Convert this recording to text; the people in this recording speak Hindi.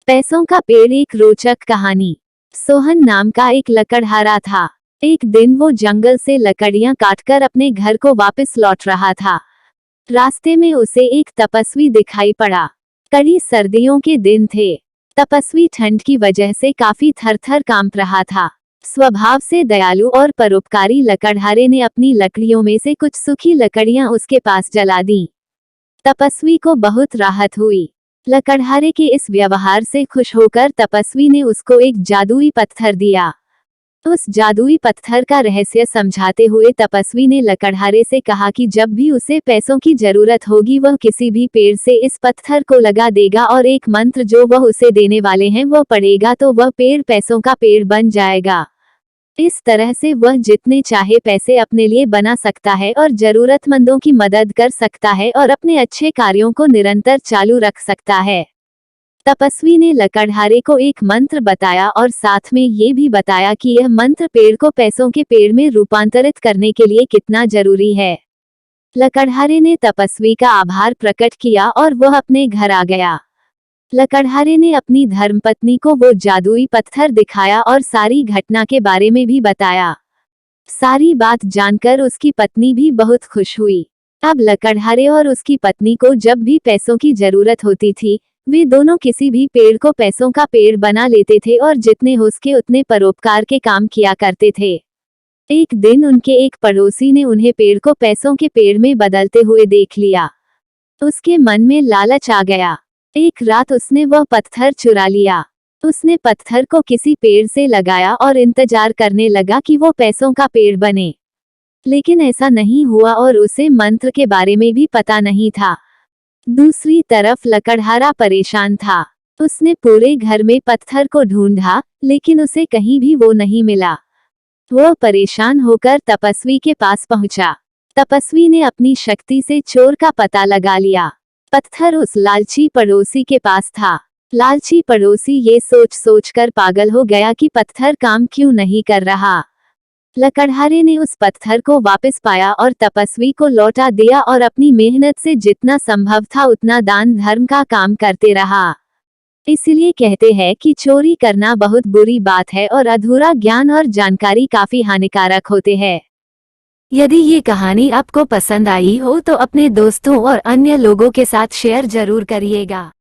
पैसों का पेड़। एक रोचक कहानी। सोहन नाम का एक लकड़हारा था। एक दिन वो जंगल से लकड़ियां काटकर अपने घर को वापस लौट रहा था। रास्ते में उसे एक तपस्वी दिखाई पड़ा। कड़ी सर्दियों के दिन थे। तपस्वी ठंड की वजह से काफी थर-थर कांप रहा था। स्वभाव से दयालु और परोपकारी लकड़हारे ने अपनी लकड़ियों में से कुछ सूखी लकड़ियां उसके पास जला दी। तपस्वी को बहुत राहत हुई। लकड़हारे के इस व्यवहार से खुश होकर तपस्वी ने उसको एक जादुई पत्थर दिया। उस जादुई पत्थर का रहस्य समझाते हुए तपस्वी ने लकड़हारे से कहा कि जब भी उसे पैसों की जरूरत होगी वह किसी भी पेड़ से इस पत्थर को लगा देगा और एक मंत्र जो वह उसे देने वाले हैं वह पढ़ेगा तो वह पेड़ पैसों का पेड़ बन जाएगा। इस तरह से वह जितने चाहे पैसे अपने लिए बना सकता है और जरूरतमंदों की मदद कर सकता है और अपने अच्छे कार्यों को निरंतर चालू रख सकता है। तपस्वी ने लकड़हारे को एक मंत्र बताया और साथ में ये भी बताया कि यह मंत्र पेड़ को पैसों के पेड़ में रूपांतरित करने के लिए कितना जरूरी है। लकड़हारे ने तपस्वी का आभार प्रकट किया और वह अपने घर आ गया। लकड़हारे ने अपनी धर्मपत्नी को वो जादुई पत्थर दिखाया और सारी घटना के बारे में भी बताया। सारी बात जानकर उसकी पत्नी भी बहुत खुश हुई। अब लकड़हारे और उसकी पत्नी को जब भी पैसों की जरूरत होती थी वे दोनों किसी भी पेड़ को पैसों का पेड़ बना लेते थे और जितने हो सके उतने परोपकार के काम किया करते थे। एक दिन उनके एक पड़ोसी ने उन्हें पेड़ को पैसों के पेड़ में बदलते हुए देख लिया। उसके मन में लालच आ गया। एक रात उसने वह पत्थर चुरा लिया। उसने पत्थर को किसी पेड़ से लगाया और इंतजार करने लगा कि वो पैसों का पेड़ बने। लेकिन ऐसा नहीं हुआ और उसे मंत्र के बारे में भी पता नहीं था। दूसरी तरफ लकड़हारा परेशान था। उसने पूरे घर में पत्थर को ढूंढा लेकिन उसे कहीं भी वो नहीं मिला। वह परेशान होकर तपस्वी के पास पहुंचा। तपस्वी ने अपनी शक्ति से चोर का पता लगा लिया। पत्थर उस लालची पड़ोसी के पास था। लालची पड़ोसी ये सोच सोचकर पागल हो गया कि पत्थर काम क्यों नहीं कर रहा। लकड़हारे ने उस पत्थर को वापस पाया और तपस्वी को लौटा दिया और अपनी मेहनत से जितना संभव था उतना दान धर्म का काम करते रहा। इसलिए कहते हैं कि चोरी करना बहुत बुरी बात है और अधूरा ज्ञान और जानकारी काफी हानिकारक होते हैं। यदि ये कहानी आपको पसंद आई हो तो अपने दोस्तों और अन्य लोगों के साथ शेयर जरूर करिएगा।